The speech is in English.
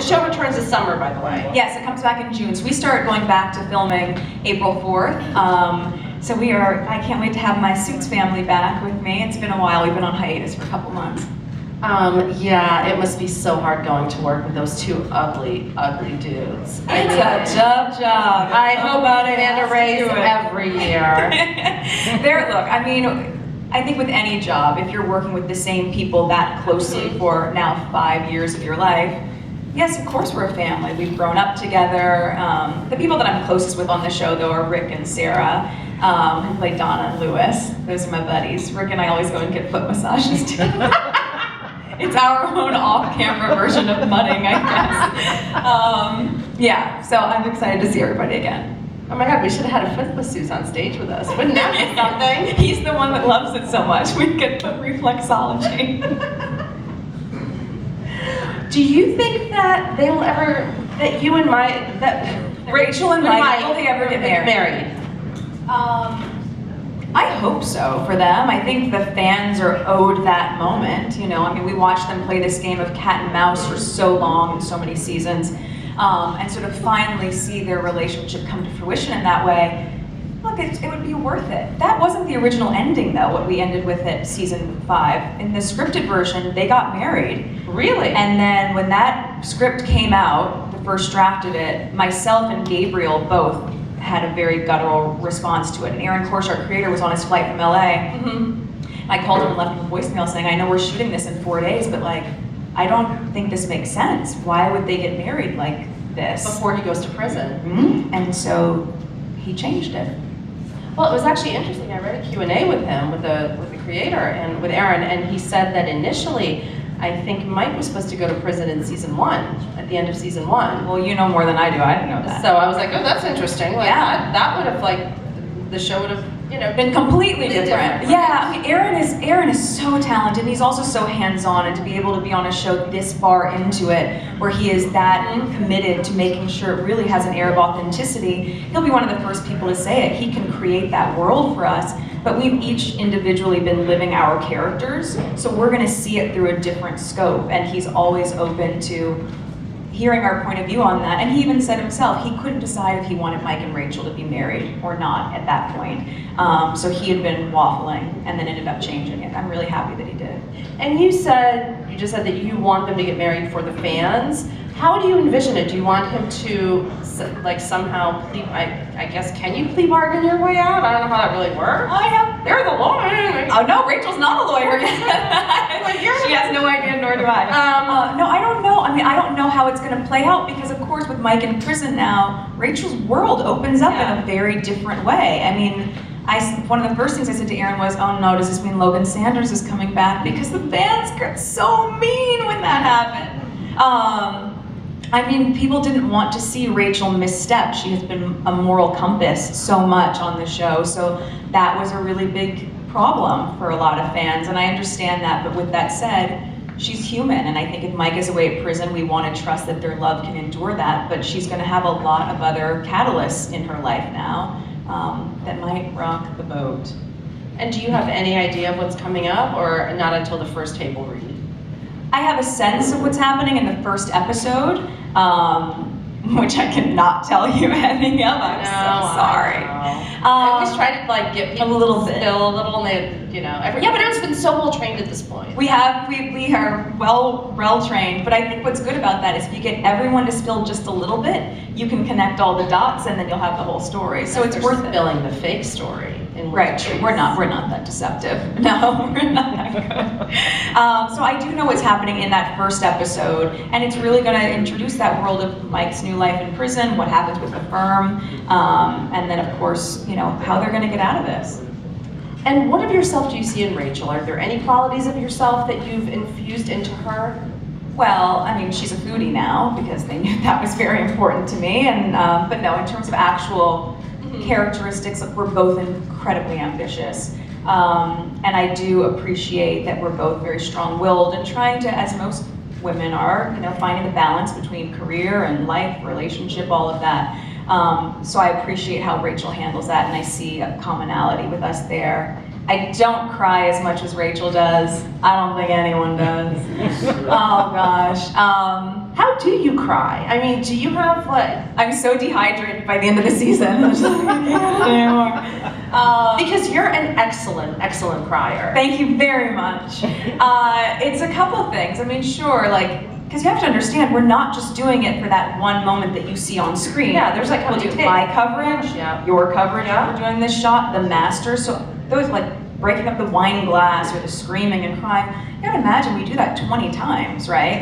the show returns this summer, by the way. Yes, it comes back in June. So we start going back to filming April 4th. So I can't wait to have my Suits family back with me. It's been a while. We've been on hiatus for a couple months. Yeah, it must be so hard going to work with those two ugly, ugly dudes. It's a tough job. I hope about Amanda Ray's every year. Look, I mean, I think with any job, if you're working with the same people that closely for now 5 years of your life, yes, of course we're a family. We've grown up together. The people that I'm closest with on the show, though, are Rick and Sarah, who play Donna and Lewis. Those are my buddies. Rick and I always go and get foot massages together. It's our own off-camera version of mudding, I guess. Yeah, so I'm excited to see everybody again. Oh my God, we should have had a foot masseuse on stage with us. Wouldn't that be something? He's the one that loves it so much. We could put reflexology. Do you think that they will ever, that you and Rachel and Mike, will they ever get married? I hope so for them. I think the fans are owed that moment. You know, I mean, we watched them play this game of cat and mouse for so long and so many seasons, and sort of finally see their relationship come to fruition in that way. Look, it would be worth it. That wasn't the original ending, though, what we ended with at season 5. In the scripted version, they got married. Really? And then when that script came out, the first draft of it, myself and Gabriel both had a very guttural response to it. And Aaron Korsh, our creator, was on his flight from LA. I called him and left him a voicemail saying, I know we're shooting this in 4 days, but like, I don't think this makes sense. Why would they get married like this? Before he goes to prison. And so he changed it. Well, it was actually interesting. I read a Q&A with him, with the creator, and with Aaron, and he said that initially, I think Mike was supposed to go to prison in season 1, at the end of season 1. Well, you know more than I do. I didn't know that. So I was like, oh, that's interesting. Like, yeah. That would have, like, the show would have, you know, been completely different. Yeah, I mean, Aaron is so talented, and he's also so hands-on, and to be able to be on a show this far into it, where he is that committed to making sure it really has an air of authenticity, he'll be one of the first people to say it. He can create that world for us, but we've each individually been living our characters, so we're gonna see it through a different scope, and he's always open to hearing our point of view on that. And he even said himself, he couldn't decide if he wanted Mike and Rachel to be married or not at that point. So he had been waffling and then ended up changing it. I'm really happy that he did. And you just said that you want them to get married for the fans. How do you envision it? Do you want him to, like, somehow I guess, can you plea bargain your way out? I don't know how that really works. I know. You're the lawyer. Oh no, Rachel's not a lawyer yet. She has no idea, nor do I. No, I don't know. I mean, I don't know how it's going to play out because, of course, with Mike in prison now, Rachel's world opens up in a very different way. I mean, one of the first things I said to Aaron was, oh no, does this mean Logan Sanders is coming back? Because the fans got so mean when that happened. I mean, people didn't want to see Rachel misstep. She has been a moral compass so much on the show, so that was a really big problem for a lot of fans, and I understand that, but with that said, she's human, and I think if Mike is away at prison, we want to trust that their love can endure that, but she's going to have a lot of other catalysts in her life now that might rock the boat. And do you have any idea of what's coming up, or not until the first table read? I have a sense of what's happening in the first episode, which I cannot tell you anything of. I'm so sorry. I always try to like get people a little bit, spill a little, and they, you know, everyone's been so well trained at this point. We are well trained, but I think what's good about that is if you get everyone to spill just a little bit, you can connect all the dots, and then you'll have the whole story. So it's worth spilling the fake story. Right, true. We're not that deceptive. No, we're not that good. So I do know what's happening in that first episode, and it's really going to introduce that world of Mike's new life in prison, what happens with the firm, and then of course, you know, how they're going to get out of this. And what of yourself do you see in Rachel? Are there any qualities of yourself that you've infused into her? Well, I mean, she's a foodie now because they knew that was very important to me, and but no, in terms of actual characteristics, we're both incredibly ambitious, and I do appreciate that we're both very strong-willed and trying to, as most women are, you know, finding the balance between career and life, relationship, all of that. So I appreciate how Rachel handles that, and I see a commonality with us there. I don't cry as much as Rachel does. I don't think anyone does. Oh gosh. How do you cry? I mean, do you have like... I'm so dehydrated by the end of the season. I'm just like, I can't anymore. Because you're an excellent, excellent crier. Thank you very much. It's a couple things. I mean, sure, like, because you have to understand, we're not just doing it for that one moment that you see on screen. Yeah, there's like, we'll do my coverage, your coverage, yeah. we're doing this shot, the master, so those like breaking up the wine glass or the screaming and crying. You gotta imagine we do that 20 times, right?